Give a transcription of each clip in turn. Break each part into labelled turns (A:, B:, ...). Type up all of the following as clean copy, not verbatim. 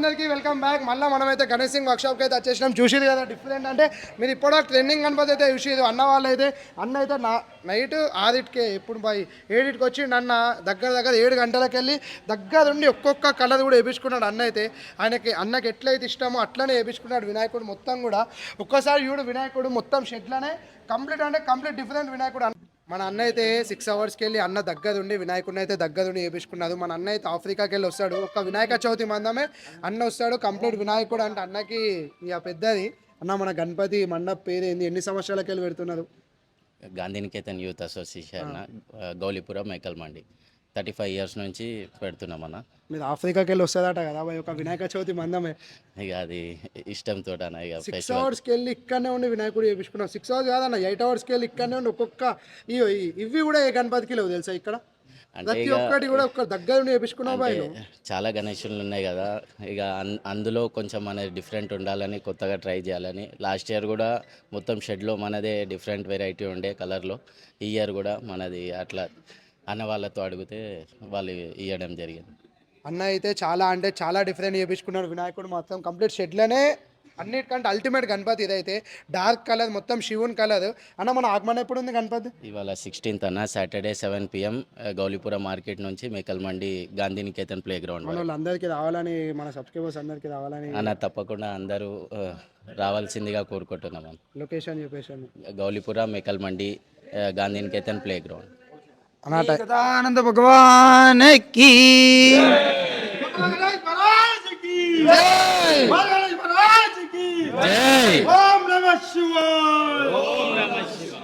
A: అందరికీ welcome back. మళ్ళీ మనమైతే గణేష్ సింగ్ వర్క్షాప్కి అయితే వచ్చేసినాం. చూసేది కదా డిఫరెంట్ అంటే మీరు ఇప్పుడు ట్రెండింగ్ గణపతి అయితే చూసేది అన్న వాళ్ళు అయితే అన్న అయితే నైట్ 6కే ఇప్పుడు 7కి వచ్చిండు అన్న. దగ్గర 7 గంటలకు వెళ్ళి దగ్గరుండి ఒక్కొక్క కలర్ కూడా వేయించుకున్నాడు అన్న అయితే. అన్నకి ఎట్లయితే ఇష్టమో అట్లనే వేయించుకున్నాడు వినాయకుడు మొత్తం కూడా. ఒక్కసారి చూడు వినాయకుడు మొత్తం షెడ్లోనే కంప్లీట్ డిఫరెంట్ వినాయకుడు. మన అన్న అయితే 6 అవర్స్కి వెళ్ళి అన్న దగ్గరుండి వినాయకుడిని అయితే దగ్గరుండి వేయించుకున్నాడు. మన అన్న అయితే ఆఫ్రికాకి వెళ్ళి వస్తాడు. ఒక వినాయక చవితి మందమే అన్న వస్తాడు కంప్లీట్ వినాయకుడు అంటే అన్నకి ఇక పెద్దది. అన్న మన గణపతి మండప్ పేరు ఏంది, ఎన్ని సంవత్సరాలకి వెళ్ళి పెడుతున్నారు?
B: గాంధీనికేతన్ యూత్ అసోసియేషన్ గౌలీపురం మేకల్ మండి 35 years నుంచి పెడుతున్నామన్న.
A: మీరు ఆఫ్రికాకి వెళ్ళి వస్తుందట కదా ఒక వినాయక చవితి మందమే.
B: ఇక అది ఇష్టంతో ఇక
A: 6 అవర్స్కి వెళ్ళి ఇక్కడనే ఉండి వినాయకుడు చేయించుకున్నాం. 6 అవర్స్ కాదన్న 8 అవర్స్కి వెళ్ళి ఇక్కడనే ఉండి ఒక్కొక్క ఇవి కూడా ఏ గణపతికి లేవు తెలుసా ఇక్కడ. ప్రతి ఒక్కటి కూడా ఒక్క దగ్గర చేయించుకున్నావు.
B: చాలా గణేషులు ఉన్నాయి కదా, ఇక అందులో కొంచెం మనది డిఫరెంట్ ఉండాలని కొత్తగా ట్రై చేయాలని లాస్ట్ ఇయర్ కూడా మొత్తం షెడ్లో మనదే డిఫరెంట్ వెరైటీ ఉండే కలర్లో. ఈ ఇయర్ కూడా మనది అట్లా అన్న వాళ్ళతో అడిగితే వాళ్ళు ఇవ్వడం జరిగింది.
A: అన్న అయితే చాలా డిఫరెంట్ చేయించుకున్నాడు వినాయకుడు మొత్తం కంప్లీట్ షెడ్లోనే. అన్నిటికంటే అల్టిమేట్ గణపతి ఇదైతే డార్క్ కలర్ మొత్తం శివుని కలర్. అన్న మన ఆగమనం ఎప్పుడు ఉంది గణపతి?
B: ఇవాళ 16th అన్న, సాటర్డే 7 PM గౌలీపురం మార్కెట్ నుంచి మేకల్ మండి గాంధీనికేతన్ ప్లే గ్రౌండ్.
A: మన వాళ్ళందరికీ రావాలని, మన సబ్స్క్రైబర్స్ అందరికీ రావాలని
B: అన్న తప్పకుండా అందరూ రావాల్సిందిగా కోరుకుంటున్నాం.
A: లొకేషన్ చెప్పేసాను,
B: గౌలీపురం మేకల్ మండి గాంధీనికేతన్ ప్లే గ్రౌండ్.
C: ఆనంద భగవాన్ की जय। ओम नमः शिवाय। ओम नमः शिवाय।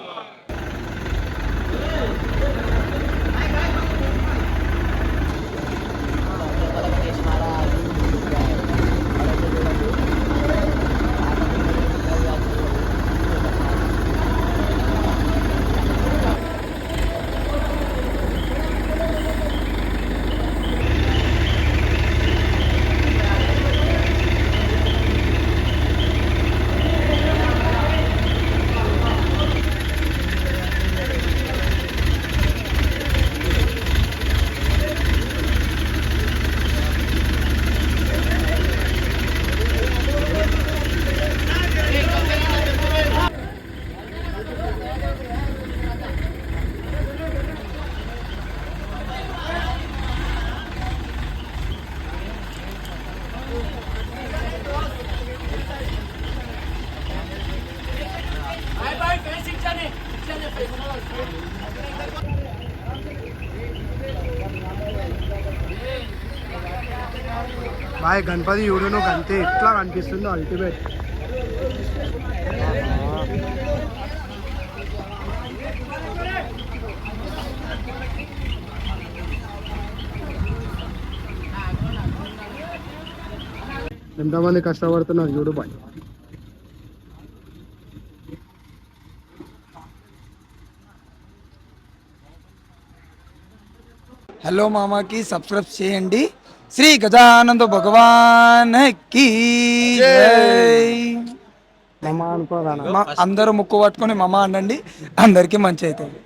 A: బాయ్ గణపతి చూడును అంతే ఎట్లా కనిపిస్తుందో అల్టిమేట్. ఎంతమంది కష్టపడుతున్నారు చూడు బాయ్.
C: హలో మామాకి సబ్స్క్రైబ్ చేయండి. శ్రీ గజానంద భగవాన్ की జై.
A: మమ అనుకోదా
C: అందరూ ముక్కు పట్టుకొని మమ అనండి, అందరికీ మంచి అవుతుంది.